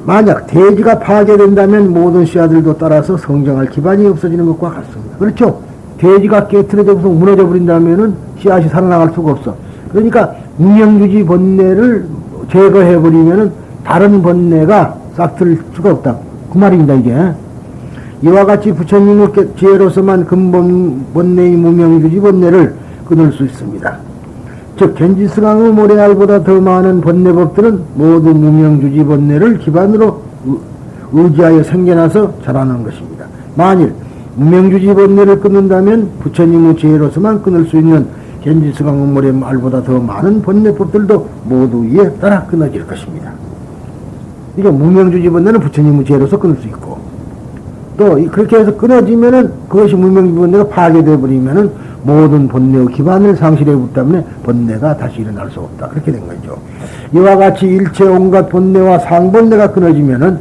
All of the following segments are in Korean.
만약 대지가 파괴된다면 모든 씨앗들도 따라서 성장할 기반이 없어지는 것과 같습니다. 그렇죠? 대지가 깨트려져서 무너져 버린다면은 씨앗이 살아나갈 수가 없어. 그러니까 무명주지 번뇌를 제거해 버리면은 다른 번뇌가 싹틀 수가 없다. 그 말입니다, 이게. 이와 같이 부처님의 지혜로서만 근본 번뇌의 무명주지 번뇌를 끊을 수 있습니다. 즉 겐지스강의 모래알보다 더 많은 번뇌법들은 모두 무명주지 번뇌를 기반으로 의지하여 생겨나서 자라는 것입니다. 만일 무명주지 번뇌를 끊는다면 부처님의 지혜로서만 끊을 수 있는 겐지스강의 모래알보다 더 많은 번뇌법들도 모두 이에 따라 끊어질 것입니다. 그러니까 무명주지 번뇌는 부처님의 지혜로서 끊을 수 있고, 또 그렇게 해서 끊어지면은 그것이 무명주지 번뇌가 파괴되어 버리면은 모든 번뇌의 기반을 상실해버리기 때문에 번뇌가 다시 일어날 수 없다. 그렇게 된 거죠. 이와 같이 일체 온갖 번뇌와 상번뇌가 끊어지면은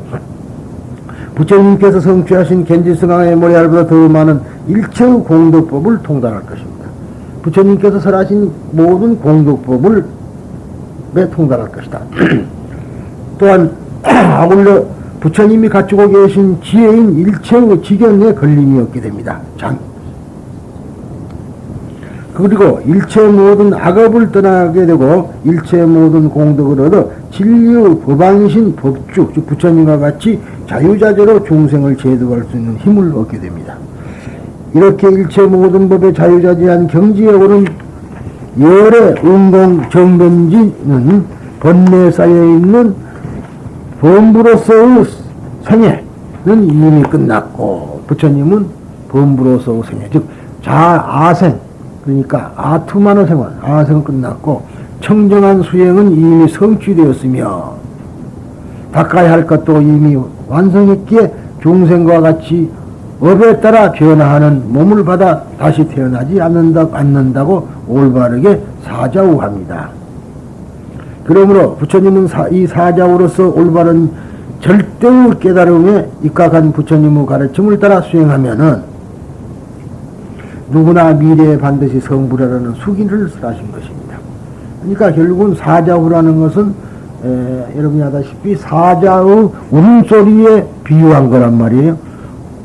부처님께서 성취하신 겐지스강의 모래알보다 더 많은 일체의 공덕법을 통달할 것입니다. 부처님께서 설하신 모든 공덕법을 통달할 것이다. 또한 아울러 부처님이 갖추고 계신 지혜인 일체의 지견에 걸림이 없게 됩니다. 그리고 일체 모든 악업을 떠나게 되고 일체 모든 공덕을 얻어 진리의 법왕이신 법주, 즉 부처님과 같이 자유자재로 중생을 제도할 수 있는 힘을 얻게 됩니다. 이렇게 일체 모든 법에 자유자재한 경지에 오른 열의 운동 정변지는 번뇌에 쌓여있는 범부로서의 생애는 이미 끝났고, 부처님은 범부로서의 생애, 즉 아생, 그러니까 아투만의 생활, 아생은 끝났고 청정한 수행은 이미 성취되었으며 닦아야 할 것도 이미 완성했기에 중생과 같이 업에 따라 변화하는 몸을 받아 다시 태어나지 않는다고 올바르게 사자우합니다. 그러므로 부처님은 이 사자우로서 올바른 절대의 깨달음에 입각한 부처님의 가르침을 따라 수행하면은 누구나 미래에 반드시 성불하라는 수기를 설하신 것입니다. 그러니까 결국은 사자우라는 것은 여러분이 아다시피 사자의 울음소리에 비유한 거란 말이에요.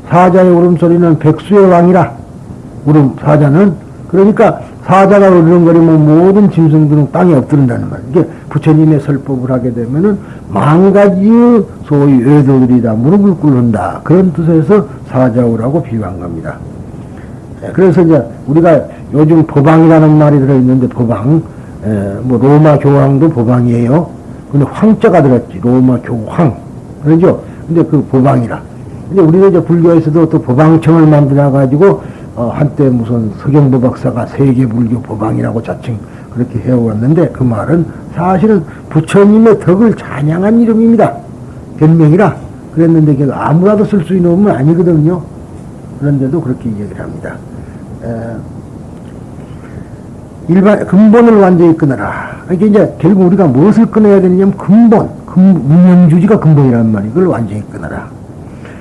사자의 울음소리는 백수의 왕이라, 사자는. 그러니까 사자가 으르렁거리면 모든 짐승들은 땅에 엎드린다는 말이에요. 이게 부처님의 설법을 하게 되면은 만가지의 소위 외도들이 다 무릎을 꿇는다. 그런 뜻에서 사자우라고 비유한 겁니다. 그래서 이제 우리가 요즘 법왕이라는 말이 들어있는데, 법왕, 로마 교황도 법왕이에요. 근데 황자가 들었지. 로마 교황. 그러죠? 근데 그 법왕이라. 근데 우리가 이제 불교에서도 또 법왕청을 만들어가지고, 한때 무슨 서경보 박사가 세계 불교 법왕이라고 자칭 그렇게 해왔는데, 그 말은 사실은 부처님의 덕을 찬양한 이름입니다. 별명이라. 그랬는데, 그게 아무라도 쓸 수 있는 놈은 아니거든요. 그런데도 그렇게 얘기를 합니다. 근본을 완전히 끊어라. 이게 이제 결국 우리가 무엇을 끊어야 되느냐면 무명주지가 근본이란 말이에요. 그걸 완전히 끊어라.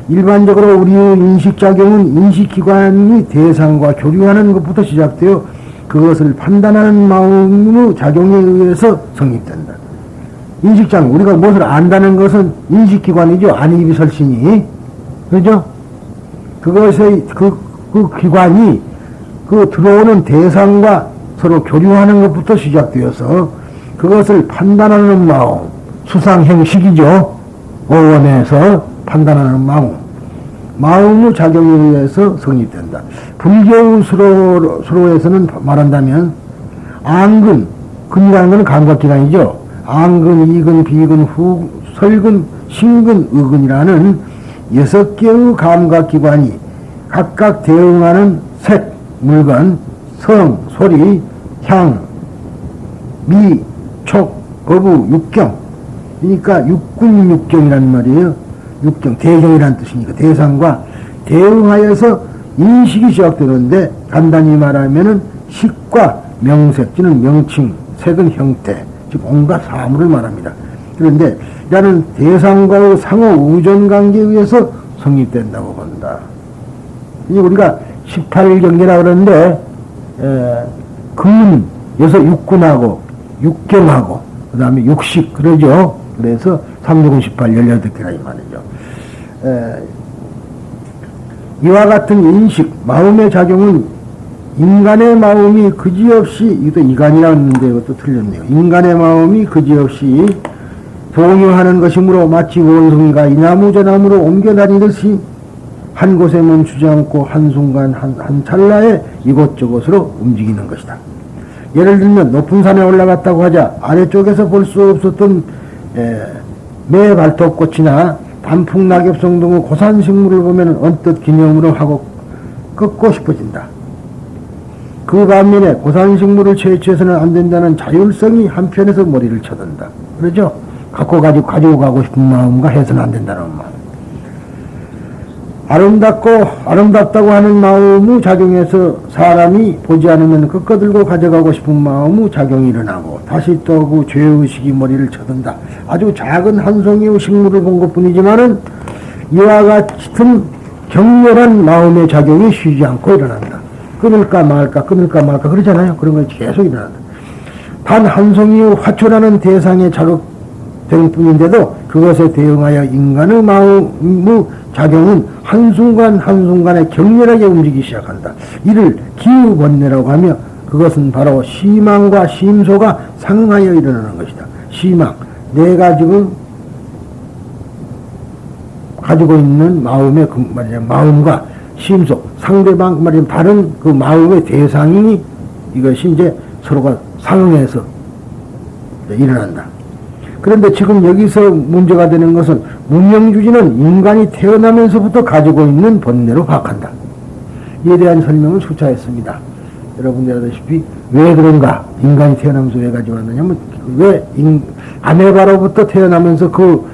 일반적으로 우리의 인식작용은 인식기관이 대상과 교류하는 것부터 시작되어 그것을 판단하는 마음의 작용에 의해서 성립된다. 인식작용, 우리가 무엇을 안다는 것은 인식기관이죠. 안입이 설신이. 그죠? 그것의 그 기관이 들어오는 대상과 서로 교류하는 것부터 시작되어서 그것을 판단하는 마음, 수상행식이죠. 어원에서 판단하는 마음의 작용에 의해서 성립된다. 불교의 수로에서는 말한다면 안근, 근이라는 것은 감각기관이죠. 안근, 이근, 비근, 설근, 신근, 의근이라는 6개의 감각기관이 각각 대응하는 색, 물건, 성, 소리, 향, 미, 촉, 거부, 육경. 그러니까 육군육경이란 말이에요. 육경, 대경이란 뜻이니까 대상과 대응하여서 인식이 시작되는데, 간단히 말하면은 식과 명색, 찌는 명칭, 색은 형태, 즉 온갖 사물을 말합니다. 그런데 이라는 대상과의 상호 의존관계에 의해서 성립된다고 본다. 이제 우리가 18경계라 그러는데, 근에서 육군하고, 육경하고, 그 다음에 육식, 그러죠. 그래서 3, 6, 18, 18개나 이 말이죠. 이와 같은 인식, 마음의 작용은 인간의 마음이 그지없이, 이것도 이간이라고 했는데 이것도 틀렸네요. 인간의 마음이 그지없이 동요하는 것이므로 마치 원숭이가 이 나무 저 나무로 옮겨 다니듯이 한 곳에 멈추지 않고 한순간 한 찰나에 이곳저곳으로 움직이는 것이다. 예를 들면 높은 산에 올라갔다고 하자 아래쪽에서 볼 수 없었던 매 발톱꽃이나 단풍 낙엽송 등의 고산 식물을 보면 언뜻 기념으로 하고 꺾고 싶어진다. 그 반면에 고산 식물을 채취해서는 안 된다는 자율성이 한편에서 머리를 쳐든다. 그러죠? 가지고 가고 싶은 마음과 해서는 안 된다는 마음. 아름답다고 하는 마음의 작용에서 사람이 보지 않으면 꺾어들고 가져가고 싶은 마음의 작용이 일어나고 다시 또 그 죄의식이 머리를 쳐든다. 아주 작은 한 송이의 식물을 본 것 뿐이지만은 이와 같은 격렬한 마음의 작용이 쉬지 않고 일어난다. 끊을까 말까 그러잖아요. 그런 거 계속 일어난다. 단 한 송이의 화초라는 대상에 자극된 뿐인데도 그것에 대응하여 인간의 마음의 작용은 한순간에 격렬하게 움직이기 시작한다. 이를 기후번뇌라고 하며 그것은 바로 시망과 심소가 상하여 일어나는 것이다. 시망, 내가 지금 가지고 있는 마음의 마음과 심소, 상대방 다른 그 마음의 대상이 이것이 이제 서로가 상응해서 일어난다. 그런데 지금 여기서 문제가 되는 것은 문명주지는 인간이 태어나면서부터 가지고 있는 본뇌로 파악한다. 이에 대한 설명을 수차했습니다. 여러분들 아시다시피 왜 그런가? 인간이 태어나면서 왜 가지고 왔느냐면 왜 아메바로부터 태어나면서 그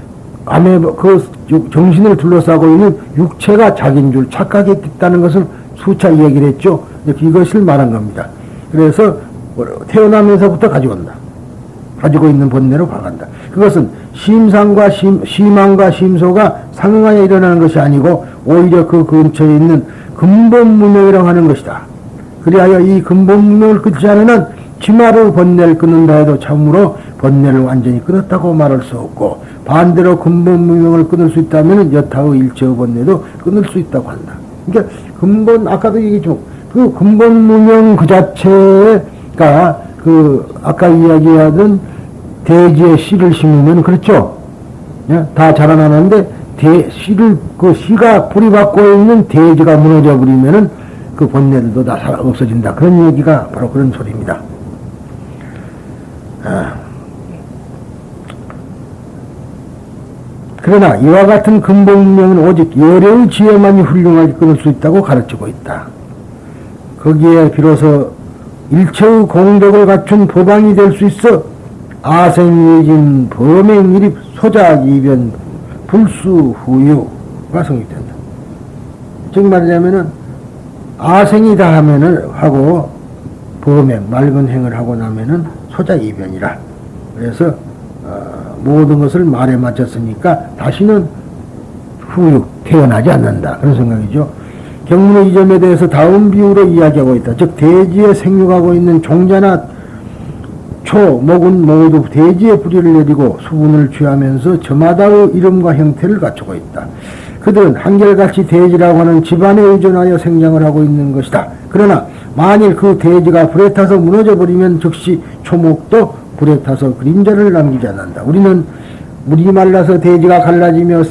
정신을 둘러싸고 있는 육체가 자기인 줄 착각했다는 것을 수차 얘기를 했죠. 이것을 말한 겁니다. 그래서 태어나면서부터 가져온다. 가지고 있는 본뇌로 파악한다. 그것은 시망과 심소가 상응하여 일어나는 것이 아니고 오히려 그 근처에 있는 근본문명이라고 하는 것이다. 그리하여 이 근본문명을 끊지 않으면 치마로 번뇌를 끊는다 해도 참으로 번뇌를 완전히 끊었다고 말할 수 없고 반대로 근본문명을 끊을 수 있다면 여타의 일체의 번뇌도 끊을 수 있다고 한다. 그러니까 아까도 얘기했죠. 그 근본문명 그 자체가 아까 이야기하던 대지에 씨를 심으면 그렇죠. 다 자라나는데 씨가 뿌리 받고 있는 대지가 무너져 버리면은 그 번뇌들도 다 없어진다. 그런 얘기가 바로 그런 소리입니다. 그러나 이와 같은 근본문명은 오직 열애의 지혜만이 훌륭하게 끊을 수 있다고 가르치고 있다. 거기에 비로소 일체의 공덕을 갖춘 보방이 될 수 있어 아생이진 범행일입 소작이변 불수후유가 성립된다. 즉 말하자면은 아생이다 하면은 하고 범행 맑은 행을 하고 나면은 소작이변이라. 그래서 모든 것을 말에 맞췄으니까 다시는 후유 태어나지 않는다. 그런 생각이죠. 경문의 이 점에 대해서 다음 비유로 이야기하고 있다. 즉 대지에 생육하고 있는 종자나 초, 목은 모두 대지에 뿌리를 내리고 수분을 취하면서 저마다의 이름과 형태를 갖추고 있다. 그들은 한결같이 대지라고 하는 집안에 의존하여 생장을 하고 있는 것이다. 그러나 만일 그 대지가 불에 타서 무너져 버리면 즉시 초목도 불에 타서 그림자를 남기지 않는다. 우리는 물이 말라서 대지가 갈라지며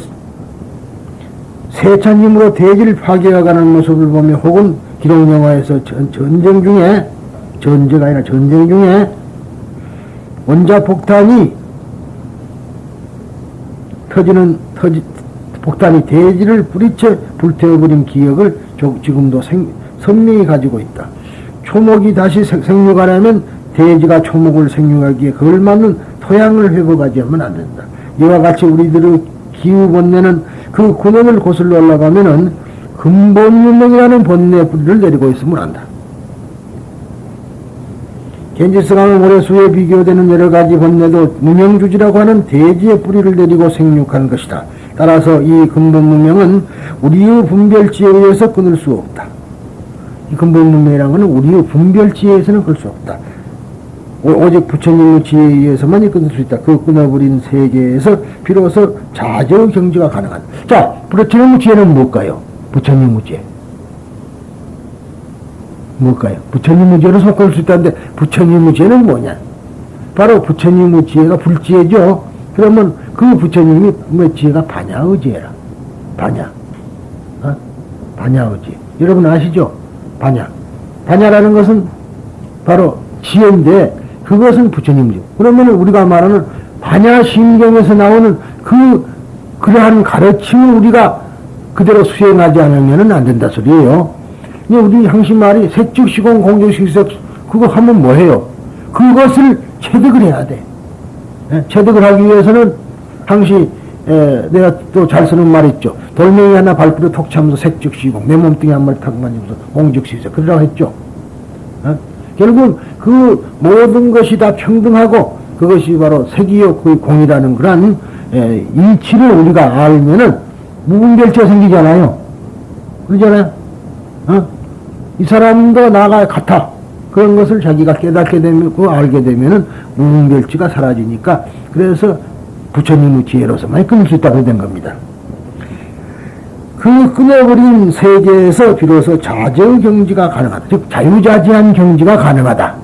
세찬 힘으로 대지를 파괴해가는 모습을 보며 혹은 기록영화에서 전쟁 중에 원자폭탄이 폭탄이 대지를 뿌리채 불태워버린 기억을 지금도 선명히 가지고 있다. 초목이 다시 생육하려면 대지가 초목을 생육하기에 그걸 맞는 토양을 회복하지 하면 안 된다. 이와 같이 우리들의 기후번뇌는 그 근원을 거슬러 올라가면은 근본문명이라는 번뇌의 뿌리를 내리고 있으면 안다. 겐지스강의 모래수에 비교되는 여러가지 번뇌도 무명주지라고 하는 대지의 뿌리를 내리고 생육한 것이다. 따라서 이 근본문명은 우리의 분별지에 의해서 끊을 수 없다. 이 근본문명이라는 것은 우리의 분별지에 의해서는 끊을 수 없다. 오직 부처님의 지혜에 의해서만 끊을 수 있다. 그 끊어버린 세계에서 비로소 자저 경지가 가능한. 자, 부처님의 지혜는 뭘까요? 부처님의 지혜. 뭘까요? 부처님의 지혜로서 끊을 수 있다는데 부처님의 지혜는 뭐냐? 바로 부처님의 지혜가 불지혜죠. 그러면 그 부처님이 뭐 지혜가 반야의 지혜라. 반야. 반야의 지혜. 여러분 아시죠? 반야. 반야라는 것은 바로 지혜인데 그것은 부처님의 지혜. 그러면 우리가 말하는 반야심경에서 나오는 그러한 가르침을 우리가 그대로 수행하지 않으면 안 된다 소리예요. 우리 항상 말이 색즉시공 공적식색 그거 하면 뭐해요? 그것을 체득을 해야 돼. 체득을 하기 위해서는 항시 내가 또 잘 쓰는 말 있죠. 돌멩이 하나 발부로 톡 차면서 색즉시공 내 몸뚱이 한 마리 탁 만지면서 공적식색 그러라고 했죠. 결국은 그 모든 것이 다 평등하고 그것이 바로 색이요 그 공이라는 그런 이치를 우리가 알면은 무분별치가 생기잖아요. 그러잖아요. 이 사람도 나가 같아. 그런 것을 자기가 깨닫게 되면, 그 알게 되면은 무분별치가 사라지니까, 그래서 부처님의 지혜로서만 끊을 수 있다고 된 겁니다. 그 끊어버린 세계에서 비로소 자저 경지가 가능하다. 즉, 자유자재한 경지가 가능하다.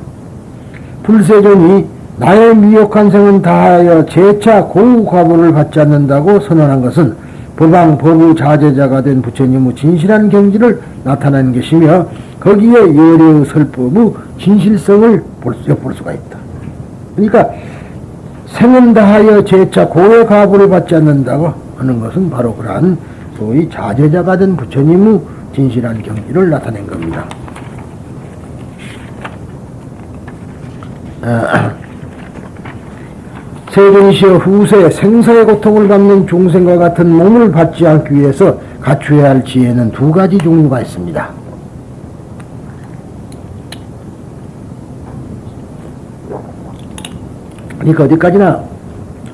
불세존이 나의 미혹한 생은 다하여 재차 고우과보를 받지 않는다고 선언한 것은 법왕 법의 자제자가 된 부처님의 진실한 경지를 나타내는 것이며 거기에 열의 설법의 진실성을 엿볼 수가 있다. 그러니까 생은 다하여 재차 고의 과보를 받지 않는다고 하는 것은 바로 그러한 소위 자제자가 된 부처님의 진실한 경지를 나타낸 겁니다. 세존시여 후세 생사의 고통을 받는 중생과 같은 몸을 받지 않기 위해서 갖추어야 할 지혜는 두 가지 종류가 있습니다. 그러니까 어디까지나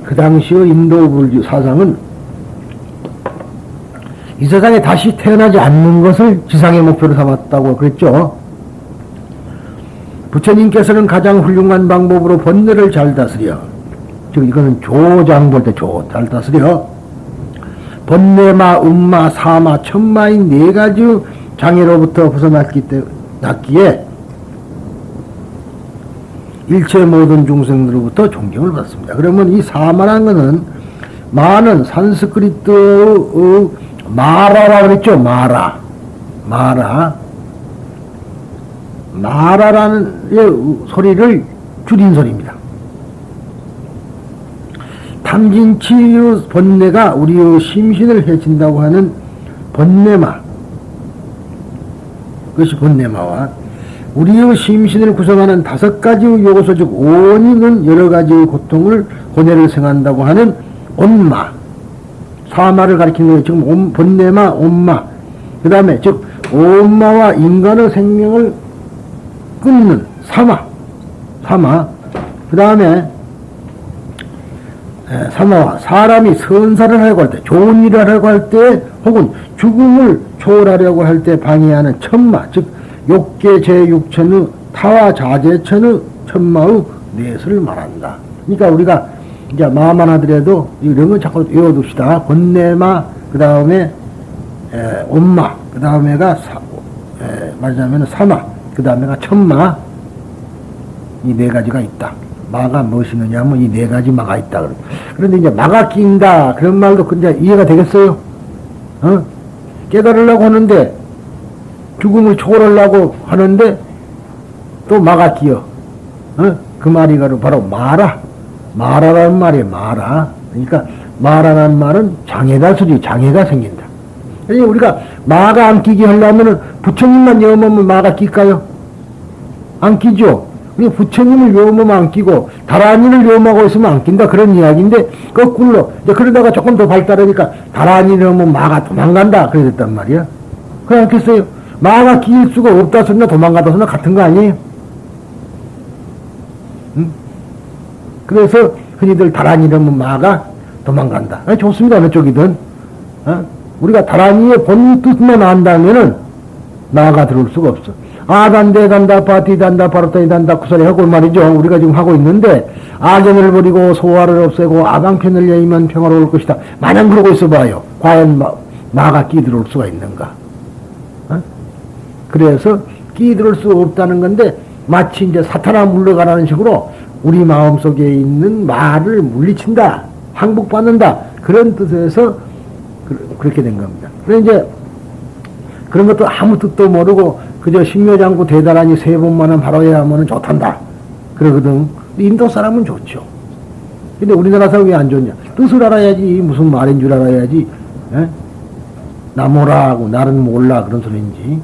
그 당시의 인도 불교 사상은 이 세상에 다시 태어나지 않는 것을 지상의 목표로 삼았다고 그랬죠. 부처님께서는 가장 훌륭한 방법으로 번뇌를 잘 다스려, 즉 이거는 조장 볼 때 잘 다스려 번뇌마, 음마, 사마, 천마인 네 가지 장애로부터 벗어났기에 일체 모든 중생들로부터 존경을 받습니다. 그러면 이 사마라는 것은 마는 산스크리트의 마라라고 그랬죠. 마라라는 소리를 줄인 소리입니다. 탐진치의 번뇌가 우리의 심신을 해친다고 하는 번뇌마, 그것이 번뇌마와 우리의 심신을 구성하는 다섯 가지의 요소, 즉 오원이는 여러 가지의 고통을 고뇌를 생한다고 하는 온마, 사마를 가리키는 거예요. 지금 번뇌마, 온마, 그 다음에 즉 온마와 인간의 생명을 끊는 사마, 그 다음에 사마와 사람이 선사를 하려고 할 때, 좋은 일을 하려고 할 때, 혹은 죽음을 초월하려고 할 때 방해하는 천마, 즉 욕계 제6천의 타와 자제천의 천마의 넷을 말한다. 그러니까 우리가 이제 마만 하더라도 이런 건 자꾸 외워둡시다. 번뇌마, 그 다음에 온마, 그 다음에가 말하자면 사마, 그 다음에가 천마, 이 네 가지가 있다. 마가 무엇이느냐 하면 이 네 가지 마가 있다. 그런데 이제 마가 낀다 그런 말도 이제 이해가 되겠어요? 깨달으려고 하는데 죽음을 초월하려고 하는데 또 마가 끼어. 그 말이 바로 마라라는 말이에요. 마라. 그러니까 마라라는 말은 장애가 생긴다. 그러니까 우리가 마가 안 끼게 하려면은 부처님만 염하면 마가 낄까요? 안 끼죠. 부처님을 염하면 안 끼고 다란이를 염하고 있으면 안 낀다 그런 이야기인데 거꾸로 그러다가 조금 더 발달하니까 다란이를 염하면 마가 도망간다 그래 됐단 말이야. 그래 않겠어요? 마가 끼일 수가 없다 소리나 도망가다 소리나 같은 거 아니에요? 응? 그래서 흔히들 다란이를 염하면 마가 도망간다. 좋습니다. 어느 쪽이든. 우리가 다란이의 본 뜻만 안다면은 마가 들어올 수가 없어. 아단데 단다, 바티 단다, 바로타니 단다, 구설이 하고 말이죠. 우리가 지금 하고 있는데, 악연을 버리고 소화를 없애고 아방편을 여의면 평화로울 것이다. 마냥 그러고 있어 봐요. 과연 마가 끼들어올 수가 있는가? 어? 그래서 끼들어올 수 없다는 건데, 마치 이제 사탄아 물러가라는 식으로 우리 마음속에 있는 마를 물리친다, 항복받는다, 그런 뜻에서 그렇게 된 겁니다. 그래 이제 그런 것도 아무 뜻도 모르고 그저 식묘장구 대단하니 세 번만은 바로야 하면 좋단다 그러거든. 인도 사람은 좋죠. 근데 우리나라 사람이 왜 안 좋냐? 뜻을 알아야지. 무슨 말인 줄 알아야지. 에? 나 뭐라 하고 나는 몰라 그런 소리인지.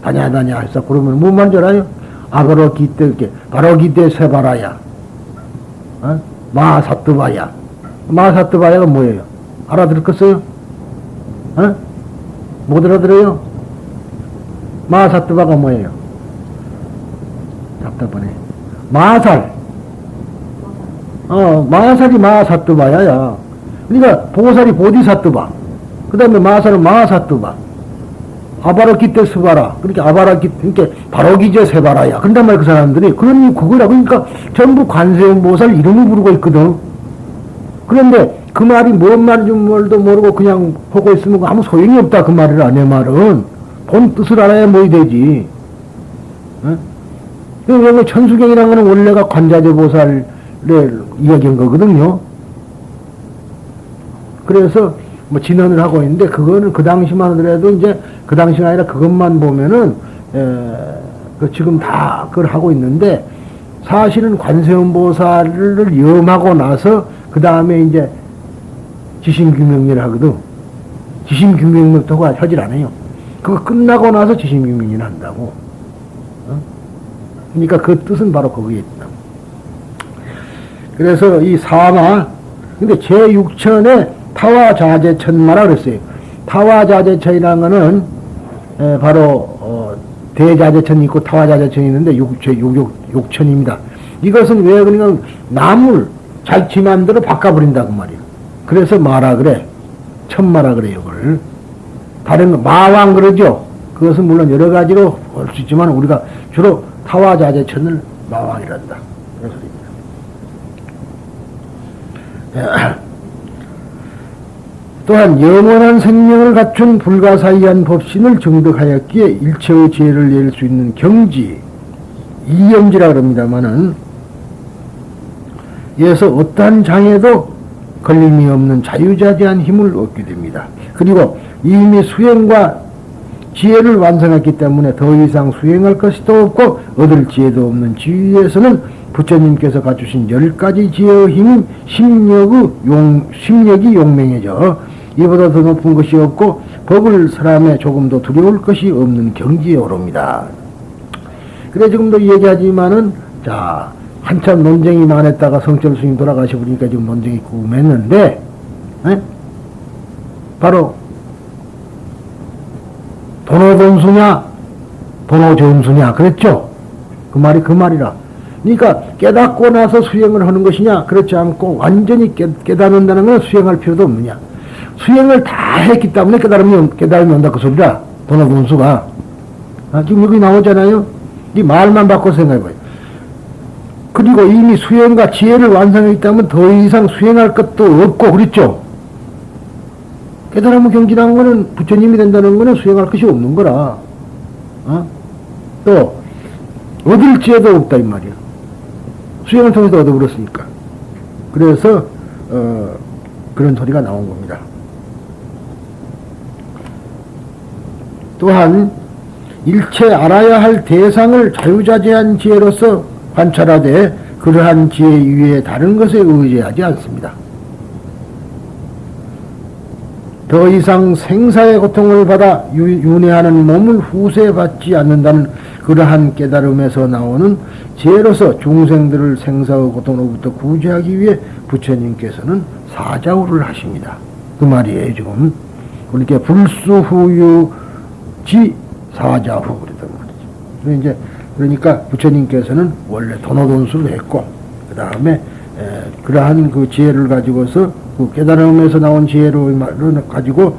다냐 해서 그러면 뭔 말인지 알아요? 아바로 기대 이렇게 바로 기대 세바라야. 어? 마사뜨바야. 마사뜨바야가 뭐예요? 알아들었겠어요? 어? 못 알아들어요? 마사뜨바가 뭐예요? 답답하네. 마살. 마살이 마사뜨바야야. 그러니까 보살이 보디사뜨바. 그 다음에 마살은 마사뜨바. 아바라기때 스바라. 그러니까 아바라기, 그러니까 바로기제 세바라야. 그런단 말이야, 그 사람들이. 그러니 그거라. 그러니까 전부 관세음보살 이름을 부르고 있거든. 그런데 그 말이 뭔 말인지 뭘도 모르고 그냥 보고 있으면 아무 소용이 없다. 그 말이라, 내 말은. 본 뜻을 알아야 뭐이 되지. 어? 그러니까 천수경이라는 거는 원래가 관자재 보살을 이야기한 거거든요. 그래서 뭐 진언을 하고 있는데 그거는 그 당시만 하더라도 이제 그 당시가 아니라 그것만 보면은 그 지금 다 그걸 하고 있는데 사실은 관세음보살을 염하고 나서 그 다음에 이제 지심규명리를 하거든. 지심규명리도 하질 않아요. 그거 끝나고 나서 지심규명리를 한다고. 그러니까 그 뜻은 바로 거기에 있다. 그래서 이 사마, 근데 제6천에 타와자재천마라 그랬어요. 타와자재천이라는 거는 바로 대자재천이 있고 타와자재천이 있는데 육천입니다. 이것은 왜 그러니까 나물 자기 마음대로 바꿔버린다고 말이에요. 그래서 마라 그래. 천마라 그래요. 이걸 다른 거 마왕 그러죠. 그것은 물론 여러 가지로 볼 수 있지만 우리가 주로 타와자재천을 마왕이란다. 그런 소리입니다. 또한 영원한 생명을 갖춘 불가사의한 법신을 정득하였기에 일체의 지혜를 낼 수 있는 경지, 이연지라 그럽니다마는 이에서 어떠한 장애도 걸림이 없는 자유자재한 힘을 얻게 됩니다. 그리고 이미 수행과 지혜를 완성했기 때문에 더 이상 수행할 것이 또 없고 얻을 지혜도 없는 지위에서는 부처님께서 갖추신 10가지 지혜의 힘이 심력이 용맹해져 이보다 더 높은 것이 없고 법을 사람에 조금도 두려울 것이 없는 경지에 오릅니다. 그래 지금도 얘기하지만은 자 한참 논쟁이 많았다가 성철 스님 돌아가셔보니까 지금 논쟁이 궁금했는데 바로 도노돈수냐 도노점수냐 그랬죠? 그 말이 그 말이라. 그러니까 깨닫고 나서 수행을 하는 것이냐 그렇지 않고 완전히 깨닫는다는 건 수행할 필요도 없느냐. 수행을 다 했기 때문에 깨달음이 온다 그 소리라. 도노돈수가 지금 여기 나오잖아요. 이 말만 바꿔 생각해봐요. 그리고 이미 수행과 지혜를 완성했기 때문에 더 이상 수행할 것도 없고 그랬죠. 깨달음을 경진한 거는 부처님이 된다는 거는 수행할 것이 없는 거라. 또 얻을 지혜도 없다 이 말이야. 수행을 통해서 얻어버렸으니까. 그래서 그런 소리가 나온 겁니다. 또한 일체 알아야 할 대상을 자유자재한 지혜로서 관찰하되 그러한 지혜 이외에 다른 것에 의지하지 않습니다. 더 이상 생사의 고통을 받아 윤회하는 몸을 후세받지 않는다는 그러한 깨달음에서 나오는 지혜로서 중생들을 생사의 고통으로부터 구제하기 위해 부처님께서는 사자후를 하십니다. 그 말이에요 지금. 그러니까 불수후유지 사자후 그랬단 말이죠. 그러니까 부처님께서는 원래 도노돈수를 했고 그 다음에 그러한 그 지혜를 가지고서 그 깨달음에서 나온 지혜를 가지고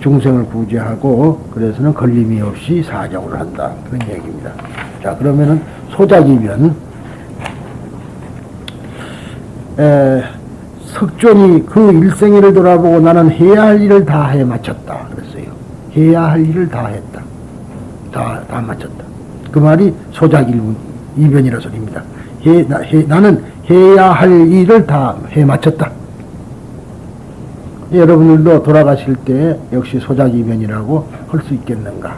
중생을 구제하고 그래서는 걸림이 없이 사정을 한다. 그런 얘기입니다. 자, 그러면은 소작이면 석존이 그 일생일을 돌아보고 나는 해야 할 일을 다 해 마쳤다. 그랬어요. 해야 할 일을 다 했다. 다 마쳤다. 그 말이 소작이변이라 소리입니다. 나는 해야 할 일을 다 해 마쳤다. 여러분들도 돌아가실 때 역시 소작이변이라고 할 수 있겠는가?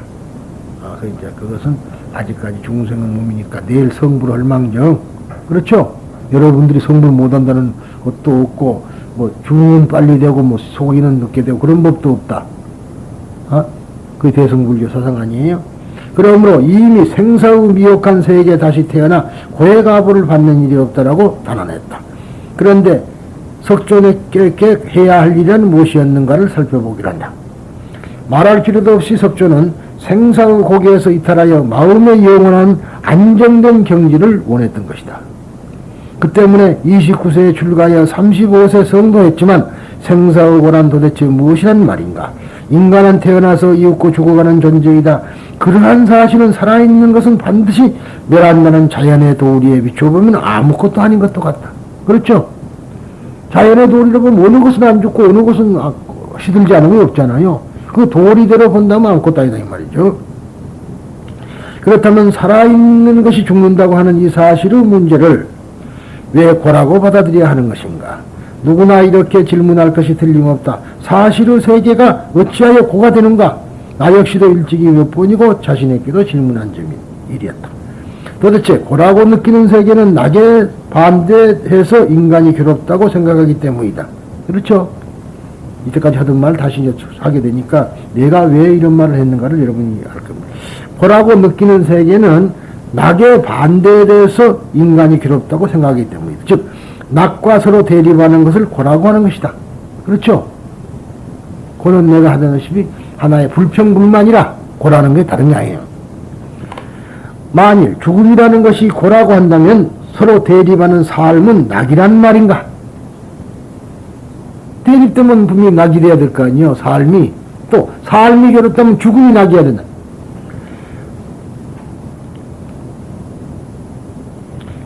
그러니까 그것은 아직까지 중생의 몸이니까 내일 성불 할망정, 그렇죠? 여러분들이 성불 못한다는 것도 없고, 뭐 죽으면 빨리 되고, 뭐 속이는 늦게 되고 그런 법도 없다. 그 대승불교 사상 아니에요? 그러므로 이미 생사의 미혹한 세계에 다시 태어나 고해가부를 받는 일이 없다라고 단언했다. 그런데 석존에게 해야 할 일은 무엇이었는가를 살펴보기로 한다. 말할 필요도 없이 석존은 생사의 고개에서 이탈하여 마음의 영원한 안정된 경지를 원했던 것이다. 그 때문에 29세에 출가하여 35세 성도했지만 생사의 고난 도대체 무엇이란 말인가? 인간은 태어나서 이웃고 죽어가는 존재이다. 그러한 사실은 살아있는 것은 반드시 멸한다는 자연의 도리에 비춰보면 아무것도 아닌 것도 같다. 그렇죠? 자연의 도리로 보면 어느 것은 안 죽고 어느 것은 시들지 않은 게 없잖아요. 그 도리대로 본다면 아무것도 아니다 이 말이죠. 그렇다면 살아있는 것이 죽는다고 하는 이 사실의 문제를 왜 고라고 받아들여야 하는 것인가? 누구나 이렇게 질문할 것이 틀림없다. 사실의 세계가 어찌하여 고가 되는가? 나 역시도 일찍이 몇 번이고 자신에게도 질문한 점이 일이었다. 도대체 고라고 느끼는 세계는 낙에 반대해서 인간이 괴롭다고 생각하기 때문이다. 그렇죠? 이때까지 하던 말 다시 이제 하게 되니까 내가 왜 이런 말을 했는가를 여러분이 알 겁니다. 고라고 느끼는 세계는 낙에 반대돼서 인간이 괴롭다고 생각하기 때문이다. 즉 낙과 서로 대립하는 것을 고라고 하는 것이다. 그렇죠? 고는 내가 하다시피 하나의 불평불만이라 고라는 게 다른 게 아니에요. 만일 죽음이라는 것이 고라고 한다면 서로 대립하는 삶은 낙이란 말인가? 대립되면 분명히 낙이 돼야 될 거 아니에요. 삶이. 또 삶이 괴롭다면 죽음이 낙이어야 된다.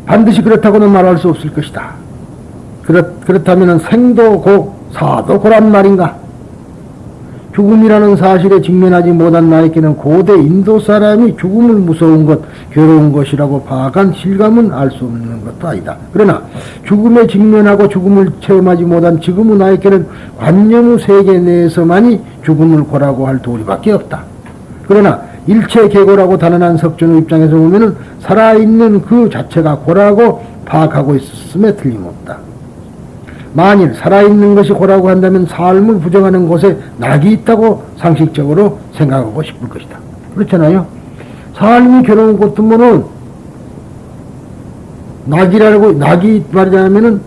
반드시 그렇다고는 말할 수 없을 것이다. 그렇다면 생도 고 사도 고란 말인가? 죽음이라는 사실에 직면하지 못한 나에게는 고대 인도 사람이 죽음을 무서운 것, 괴로운 것이라고 파악한 실감은 알 수 없는 것도 아니다. 그러나 죽음에 직면하고 죽음을 체험하지 못한 지금의 나에게는 관념의 세계 내에서만이 죽음을 고라고 할 도리밖에 없다. 그러나 일체 개고라고 단언한 석존의 입장에서 보면은 살아있는 그 자체가 고라고 파악하고 있음에 틀림없다. 만일 살아있는 것이 고라고 한다면 삶을 부정하는 곳에 낙이 있다고 상식적으로 생각하고 싶을 것이다. 그렇잖아요. 삶이 괴로운 곳이면은 낙이 말하자면은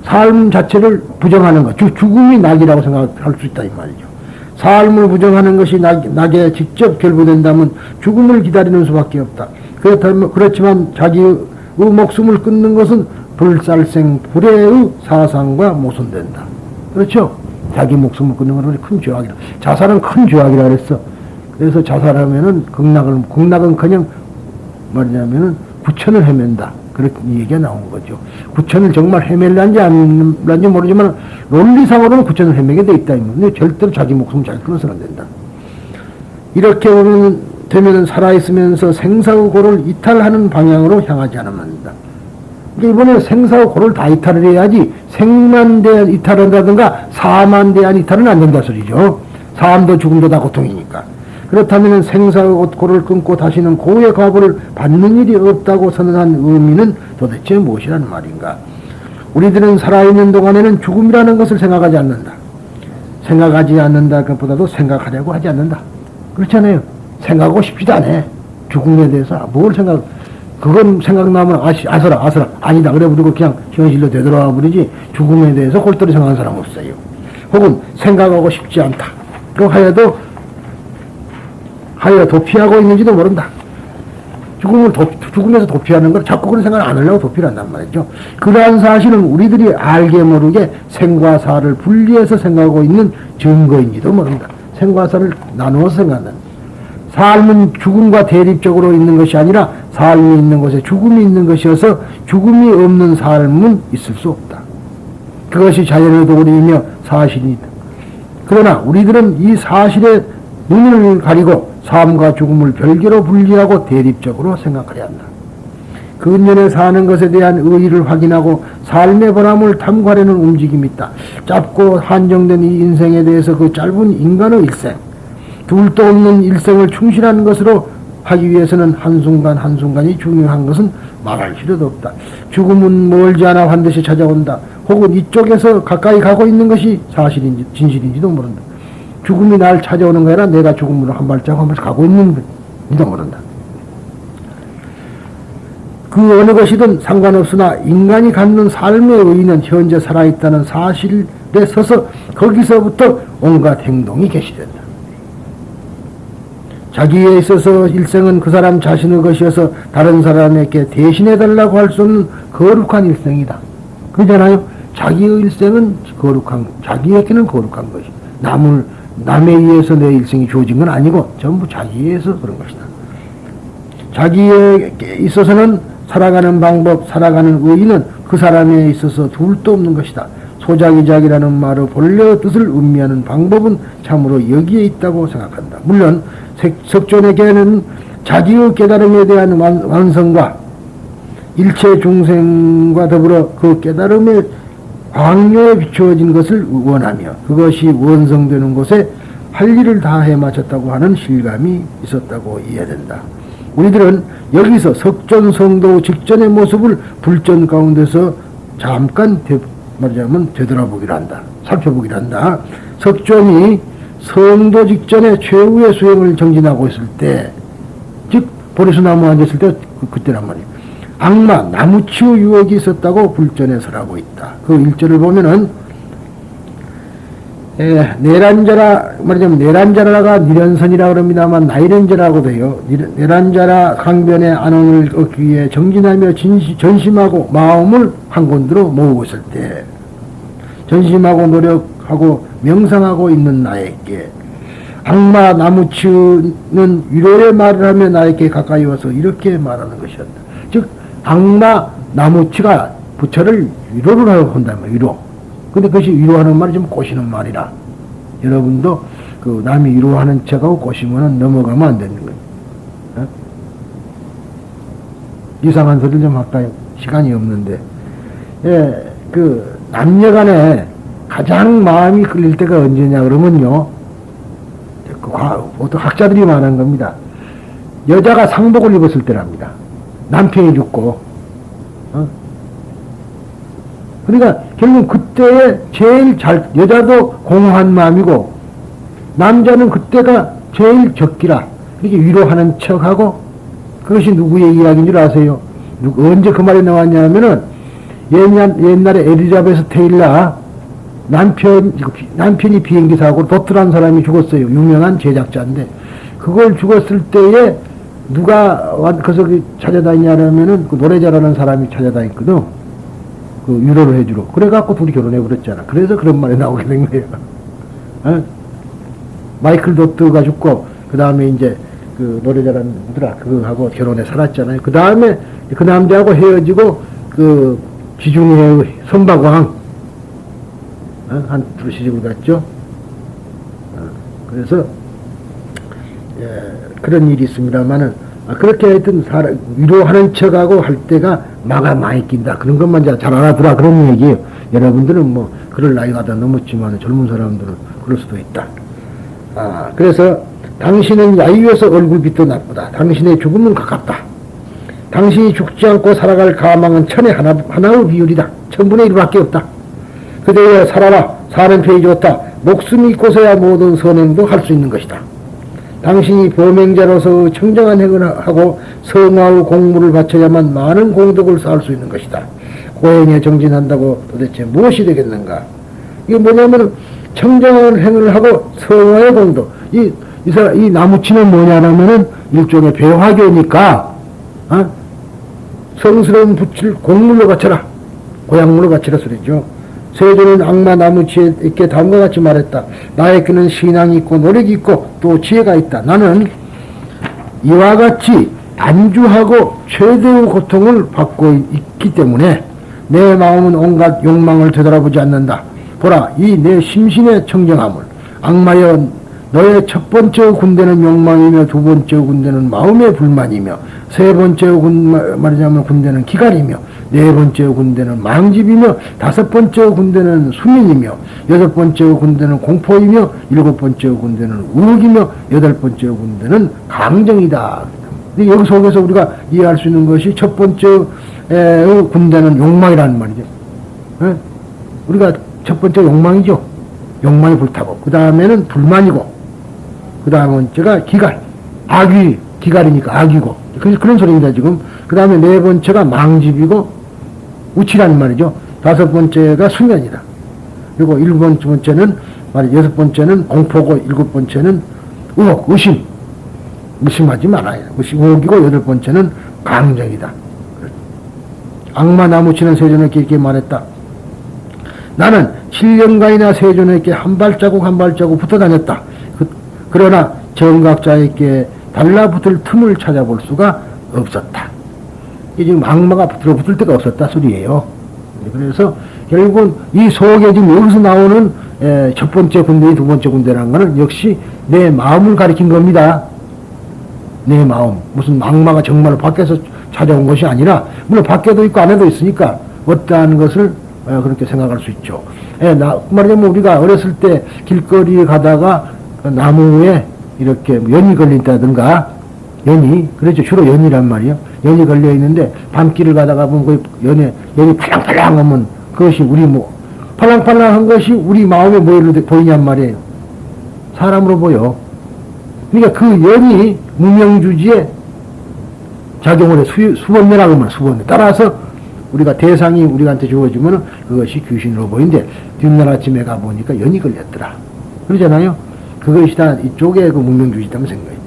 삶 자체를 부정하는 것, 죽음이 낙이라고 생각할 수 있다 이 말이죠. 삶을 부정하는 것이 낙에 직접 결부된다면 죽음을 기다리는 수밖에 없다. 그렇지만 자기의 목숨을 끊는 것은 불살생 불의의 사상과 모순된다. 그렇죠? 자기 목숨을 끊는 것은 큰 죄악이라. 자살은 큰 죄악이라 그랬어. 그래서 자살하면은 극락은커녕 말하자면은 구천을 헤맨다. 그렇게 얘기가 나온 거죠. 구천을 정말 헤맬란지 안 헤맬란지 모르지만 논리상으로는 구천을 헤매게 돼 있다. 근데 절대로 자기 목숨을 잘 끊어서는 안 된다. 이렇게 되면은 살아있으면서 생사의 고를 이탈하는 방향으로 향하지 않으면 안 된다. 그러니까 이번에 생사의 고를 다 이탈을 해야지 생만 대한 이탈을 한다든가 사만 대한 이탈은 안 된다 소리죠. 삶도 죽음도 다 고통이니까. 그렇다면 생사의 고를 끊고 다시는 고의 과보를 받는 일이 없다고 선언한 의미는 도대체 무엇이라는 말인가? 우리들은 살아있는 동안에는 죽음이라는 것을 생각하지 않는다. 생각하지 않는다 것보다도 생각하려고 하지 않는다. 그렇잖아요. 생각하고 싶지도 않아. 죽음에 대해서 뭘 그건 생각나면 아서라 아니다 그래 버리고 그냥 현실로 되돌아와 버리지 죽음에 대해서 골똘히 생각하는 사람 없어요. 혹은 생각하고 싶지 않다. 그 하여 도피하고 있는지도 모른다. 죽음에서 도피하는 걸 자꾸 그런 생각을 안 하려고 도피를 한단 말이죠. 그러한 사실은 우리들이 알게 모르게 생과 사를 분리해서 생각하고 있는 증거인지도 모른다. 생과 사를 나누어서 생각한다. 삶은 죽음과 대립적으로 있는 것이 아니라 삶이 있는 곳에 죽음이 있는 것이어서 죽음이 없는 삶은 있을 수 없다. 그것이 자연의 도리이며 사실이다. 그러나 우리들은 이 사실에 눈을 가리고 삶과 죽음을 별개로 분리하고 대립적으로 생각하려 한다. 근년에 사는 것에 대한 의의를 확인하고 삶의 보람을 탐구하려는 움직임이 있다. 짧고 한정된 이 인생에 대해서 그 짧은 인간의 일생, 둘도 없는 일생을 충실한 것으로 하기 위해서는 한순간 한순간이 중요한 것은 말할 필요도 없다. 죽음은 멀지 않아 반드시 찾아온다. 혹은 이쪽에서 가까이 가고 있는 것이 사실인지 진실인지도 모른다. 죽음이 날 찾아오는 게 아니라 내가 죽음으로 한 발짝 한 발짝 가고 있는지도 모른다. 그 어느 것이든 상관없으나 인간이 갖는 삶의 의의는 현재 살아있다는 사실에 서서 거기서부터 온갖 행동이 개시된다. 자기에 있어서 일생은 그 사람 자신의 것이어서 다른 사람에게 대신해달라고 할 수 없는 거룩한 일생이다. 그러잖아요. 자기의 일생은 거룩한, 자기에게는 거룩한 것이. 남에 의해서 내 일생이 주어진 건 아니고 전부 자기에 의해서 그런 것이다. 자기에게 있어서는 살아가는 방법, 살아가는 의의는 그 사람에 있어서 둘도 없는 것이다. 소자기작이라는 말의 본래의 뜻을 의미하는 방법은 참으로 여기에 있다고 생각한다. 물론 석존에게는 자기의 깨달음에 대한 완성과 일체 중생과 더불어 그 깨달음의 광료에 비추어진 것을 원하며 그것이 완성되는 곳에 할 일을 다해 마쳤다고 하는 실감이 있었다고 이해된다. 우리들은 여기서 석존 성도 직전의 모습을 불전 가운데서 잠깐 말하자면 되돌아보기로 한다. 살펴보기로 한다. 석존이 성도 직전에 최후의 수행을 정진하고 있을 때, 즉 보리수나무 앉았을 때 그때란 말이에요. 악마 나무치의 유혹이 있었다고 불전에 설하고 있다. 그 일절을 보면은 내란자라 말하자면 내란자라가 니련선이라 그럽니다만 나이렌자라고도 해요. 내란자라 강변의 안원을 얻기 위해 정진하며 전심하고 마음을 한 군데로 모으고 있을 때 전심하고 노력하고 명상하고 있는 나에게 악마 나무치는 위로의 말을 하며 나에게 가까이 와서 이렇게 말하는 것이었다. 즉 악마 나무치가 부처를 위로를 하고 한다면 위로. 근데 그것이 위로하는 말이 좀 꼬시는 말이라. 여러분도 그 남이 위로하는 척하고 꼬시면은 넘어가면 안 되는 거예요. 어? 이상한 소리를 좀 할까요? 시간이 없는데. 예, 그 남녀간에 가장 마음이 끌릴 때가 언제냐 그러면요. 보통 학자들이 말하는 겁니다. 여자가 상복을 입었을 때랍니다. 남편이 죽고, 그러니까 결국 그때에 제일 여자도 공허한 마음이고, 남자는 그때가 제일 적기라. 이렇게 위로하는 척하고, 그것이 누구의 이야기인 줄 아세요? 언제 그 말이 나왔냐면은, 옛날에 엘리자베스 테일러, 남편이 비행기 사고로 도트란 사람이 죽었어요. 유명한 제작자인데, 그걸 죽었을 때에, 누가 와서 찾아다니냐면은 그 노래 잘하는 사람이 찾아다녔거든. 그 위로를 해주러. 그래갖고 둘이 결혼해버렸잖아. 그래서 그런 말이 나오게 된 거예요. 어? 마이클 도트가 죽고, 그 다음에 이제 그 노래 잘하는 누구더라. 그거 하고 결혼해 살았잖아요. 그 다음에 그 남자하고 헤어지고, 그 지중해 선박왕, 한 둘 시집을 갔죠. 그래서, 그런 일이 있습니다만은, 그렇게 하여튼 위로하는 척하고 할 때가 마가 많이 낀다. 그런 것만 잘 알아두라. 그런 얘기예요. 여러분들은 뭐, 그럴 나이가 다 넘었지만 젊은 사람들은 그럴 수도 있다. 그래서 당신은 야유에서 얼굴빛도 나쁘다. 당신의 죽음은 가깝다. 당신이 죽지 않고 살아갈 가망은 천의 하나의 비율이다. 천분의 1밖에 없다. 그대여 살아라. 사는 편이 좋다. 목숨이 있고서야 모든 선행도 할 수 있는 것이다. 당신이 범행자로서 청정한 행을 하고 성화의 공무를 바쳐야만 많은 공덕을 쌓을 수 있는 것이다. 고행에 정진한다고 도대체 무엇이 되겠는가? 이게 뭐냐면 청정한 행을 하고 성화의 공덕. 이 나무치는 뭐냐면은 일종의 배화교니까 어? 성스러운 붓을 곡물로 바쳐라. 고향물로 바치라 소리죠. 세조는 악마 나무치에 있게 다음과 같이 말했다. 나에게는 신앙이 있고 노력이 있고 또 지혜가 있다. 나는 이와 같이 안주하고 최대의 고통을 받고 있기 때문에 내 마음은 온갖 욕망을 되돌아보지 않는다. 보라, 이 내 심신의 청정함을. 악마여, 너의 첫 번째 군대는 욕망이며 두 번째 군대는 마음의 불만이며 세 번째 말하자면 군대는 기갈이며 네 번째 군대는 망집이며 다섯 번째 군대는 수민이며 여섯 번째 군대는 공포이며 일곱 번째 군대는 우흑이며 여덟 번째 군대는 강정이다. 여기 속에서 우리가 이해할 수 있는 것이 첫 번째 군대는 욕망이라는 말이죠. 네? 우리가 첫 번째 욕망이죠. 욕망이 불타고 그 다음에는 불만이고 그 다음 번째가 기갈, 악이 기갈이니까 악이고 그런 소리입니다 지금. 그 다음에 네 번째가 망집이고 우치라는 말이죠. 다섯 번째가 수면이다. 그리고 일곱 번째는 여섯 번째는 공포고 일곱 번째는 의혹, 의심. 의심하지 말아요. 의혹이고 여덟 번째는 강정이다. 악마 나무치는 세존에게 이렇게 말했다. 나는 7년간이나 세존에게 한 발자국 한 발자국 붙어 다녔다. 그러나 정각자에게 달라붙을 틈을 찾아볼 수가 없었다. 이게 지금 악마가 들어붙을 데가 없었다 소리예요. 그래서 결국은 이 속에 지금 여기서 나오는 첫 번째 군대, 두 번째 군대라는 것은 역시 내 마음을 가리킨 겁니다. 내 마음. 무슨 악마가 정말로 밖에서 찾아온 것이 아니라, 물론 밖에도 있고 안에도 있으니까 어떠한 것을 그렇게 생각할 수 있죠. 말하자면 우리가 어렸을 때 길거리에 가다가 나무에 이렇게 연이 걸린다든가, 연이, 그렇죠. 주로 연이란 말이에요. 연이 걸려 있는데 밤길을 가다가 보면 그 연이 팔랑팔랑 하면 그것이 팔랑팔랑한 것이 우리 마음에 보이냔 말이에요. 사람으로 보여. 그러니까 그 연이 무명주지에 작용을 해. 수번뇌라고 하면 수번뇌. 따라서 우리가 대상이 우리한테 주어지면 그것이 귀신으로 보이는데 뒷날 아침에 가보니까 연이 걸렸더라. 그러잖아요. 그것이 다 이쪽에 그 무명주지다면 생각해요.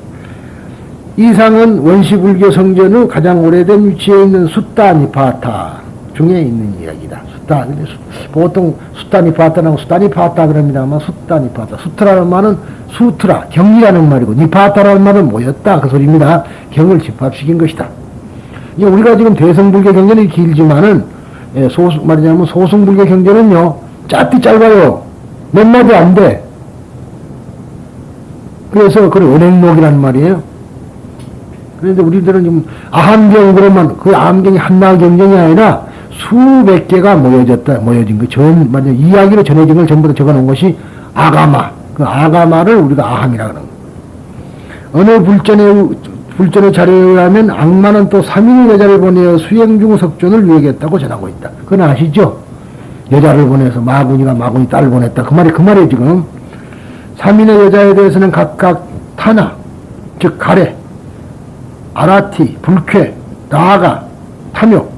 이상은 원시불교 성전의 가장 오래된 위치에 있는 수타니파타 중에 있는 이야기다. 보통 수타니파타라고 수타니파타 그럽니다만 수타니파타. 수트라는 말은 수트라, 경이라는 말이고, 니파타라는 말은 모였다. 그 소리입니다. 경을 집합시킨 것이다. 우리가 지금 대성불교 경전이 길지만은, 말하자면 소승불교 경전은요, 짧아요. 몇 마디 안 돼. 그래서 그걸 은행록이란 말이에요. 그런데 우리들은 지금 아함경 그러면 그 아함경이 한나라 경전이 아니라 수백 개가 모여진 거, 말하자면 이야기로 전해진 걸 전부 다 적어 놓은 것이 아가마. 그 아가마를 우리가 아함이라고 하는 거예요. 어느 불전의 자료에 의하면 악마는 또 3인의 여자를 보내어 수행 중 석존을 유익했다고 전하고 있다. 그건 아시죠? 여자를 보내서 마군이 딸을 보냈다. 그 말이에요, 지금. 3인의 여자에 대해서는 각각 타나, 즉, 가래, 아라티, 불쾌, 나가, 탐욕,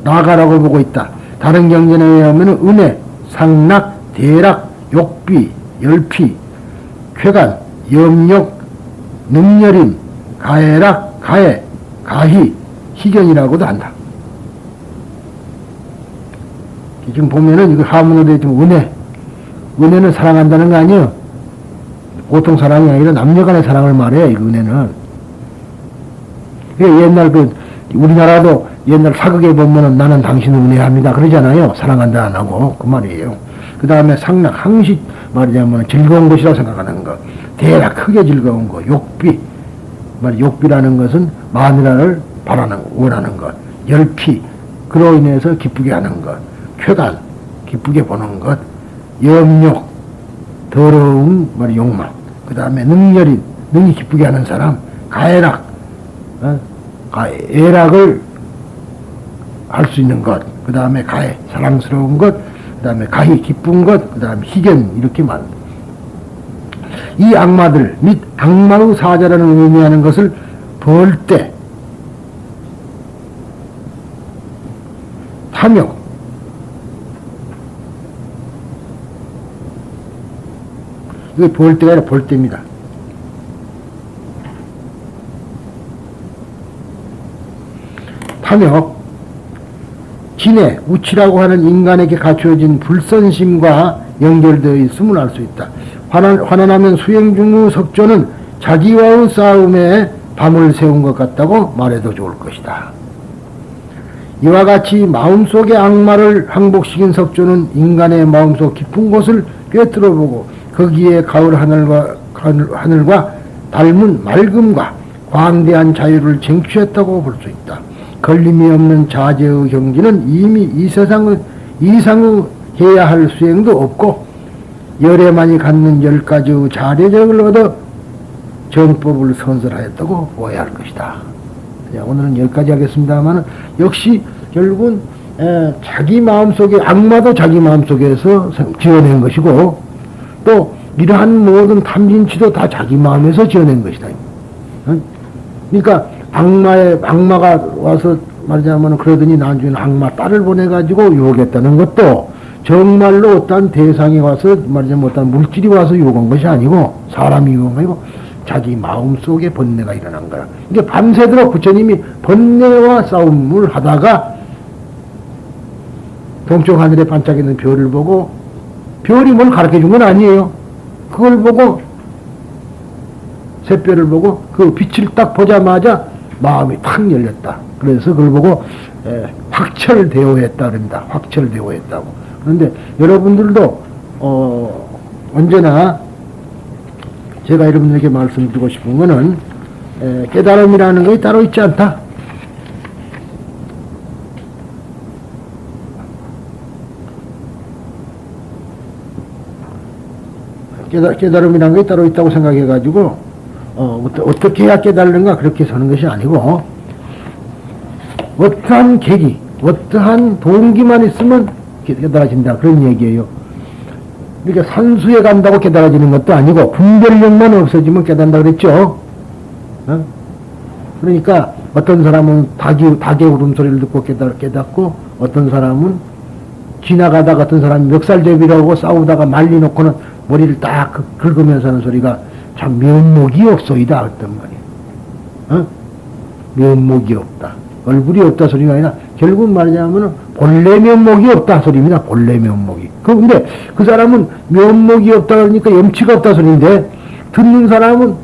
나가라고 보고 있다. 다른 경전에 의하면 은혜, 상락, 대락, 욕비, 열피, 쾌간, 염욕, 능열임, 가해락, 가해, 가희, 희견이라고도 한다. 지금 보면은 이거 하문으로 되어 있지만 은혜는 사랑한다는 거 아니에요? 보통 사랑이 아니라 남녀 간의 사랑을 말해요, 이 은혜는. 옛날 우리나라도 옛날 사극에 보면은 나는 당신을 은혜합니다. 그러잖아요. 사랑한다 안 하고. 그 말이에요. 그 다음에 상락, 항시 말하자면 즐거운 것이라고 생각하는 것. 대략 크게 즐거운 것. 욕비라는 것은 마누라를 원하는 것. 열피, 그로 인해서 기쁘게 하는 것. 쾌간, 기쁘게 보는 것. 염욕, 더러운 욕망. 그 다음에 능열인, 능히 기쁘게 하는 사람. 가해락, 애락을 할 수 있는 것. 그 다음에 가해, 사랑스러운 것. 그 다음에 가히, 기쁜 것. 그 다음에 희견, 이렇게 말합니다. 이 악마들 및 악마의 사자라는 의미하는 것을 벌떼, 탐욕, 이게 벌떼가 아니라 벌떼입니다. 하며 진해, 우치라고 하는 인간에게 갖추어진 불선심과 연결되어 있음을 알 수 있다. 환원하면 수행 중의 석조는 자기와의 싸움에 밤을 새운 것 같다고 말해도 좋을 것이다. 이와 같이 마음속의 악마를 항복시킨 석조는 인간의 마음속 깊은 곳을 꿰뚫어보고 거기에 가을 하늘과 닮은 맑음과 광대한 자유를 쟁취했다고 볼 수 있다. 걸림이 없는 자제의 경지는 이미 이 세상의 이상의 해야 할 수행도 없고 열애만이 갖는 10가지의 자제력을 얻어 정법을 선설하였다고 보아야 할 것이다. 오늘은 여기까지 하겠습니다만 역시 결국은 자기 마음속에 악마도 자기 마음속에서 지어낸 것이고 또 이러한 모든 탐진치도 다 자기 마음에서 지어낸 것이다. 그러니까 악마가 와서 말하자면 그러더니 나중에 악마 딸을 보내가지고 유혹했다는 것도 정말로 어떤 대상이 와서 말하자면 어떤 물질이 와서 유혹한 것이 아니고 사람이 유혹한 것이고 자기 마음속에 번뇌가 일어난 거야. 이게 밤새도록 부처님이 번뇌와 싸움을 하다가 동쪽 하늘에 반짝이는 별을 보고 별이 뭘 가르쳐 준 건 아니에요. 그걸 보고 샛별을 보고 그 빛을 딱 보자마자 마음이 탁 열렸다. 그래서 그걸 보고 확철대오했다 그럽니다. 확철대오했다고. 그런데 여러분들도 언제나 제가 여러분들에게 말씀드리고 싶은 거는 깨달음이라는 것이 따로 있지 않다. 깨달음이라는 것이 따로 있다고 생각해가지고 어떻게 해야 깨달는가 그렇게 서는 것이 아니고 어떠한 계기, 어떠한 동기만 있으면 깨달아진다 그런 얘기예요. 그러니까 산수에 간다고 깨달아지는 것도 아니고 분별력만 없어지면 깨달는다 그랬죠. 그러니까 어떤 사람은 닭의 울음소리를 듣고 깨닫고 어떤 사람은 지나가다가 어떤 사람이 멱살잡이라고 싸우다가 말리놓고는 머리를 딱 긁으면서 하는 소리가 참 면목이 없소이다 어떤 말이에요. 면목이 없다. 얼굴이 없다 소리가 아니라 결국 말하자면 본래 면목이 없다 소리입니다. 본래 면목이. 근데 그 사람은 면목이 없다 그러니까 염치가 없다 소리인데 듣는 사람은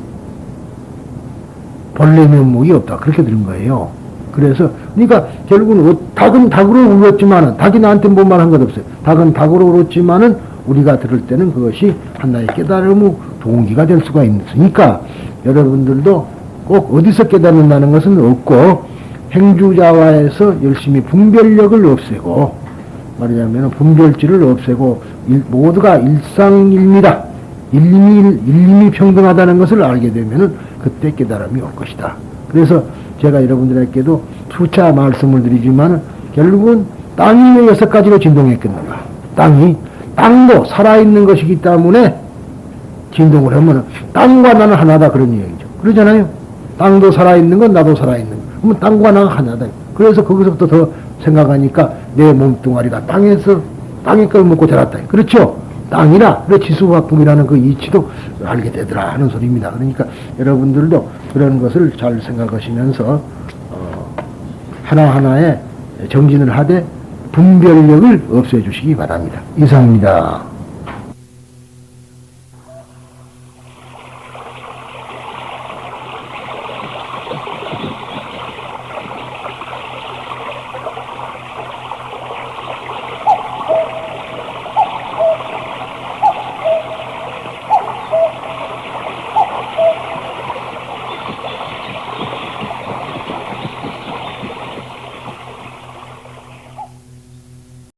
본래 면목이 없다 그렇게 들은 거예요. 그래서 그러니까 결국은 닭은 닭으로 울었지만은 닭이 나한테 뭔 말 한 것 없어요. 닭은 닭으로 울었지만은 우리가 들을 때는 그것이 하나의 깨달음의 동기가 될 수가 있으니까 여러분들도 꼭 어디서 깨닫는다는 것은 없고 행주자화에서 열심히 분별력을 없애고 말하자면 분별지를 없애고 모두가 일상일미다. 일림이 평등하다는 것을 알게 되면은 그때 깨달음이 올 것이다. 그래서 제가 여러분들에게도 수차 말씀을 드리지만 결국은 땅이 왜 6가지로 진동했겠는가. 땅도 살아있는 것이기 때문에 진동을 하면 땅과 나는 하나다 그런 얘기죠. 그러잖아요. 땅도 살아있는 건 나도 살아있는 거. 그러면 땅과 나가 하나다. 그래서 거기서부터 더 생각하니까 내 몸뚱아리가 땅의 걸 먹고 자랐다. 그렇죠? 땅이라 그래 지수화풍이라는 그 이치도 알게 되더라 하는 소리입니다. 그러니까 여러분들도 그런 것을 잘 생각하시면서 하나하나에 정진을 하되 분별력을 없애주시기 바랍니다. 이상입니다.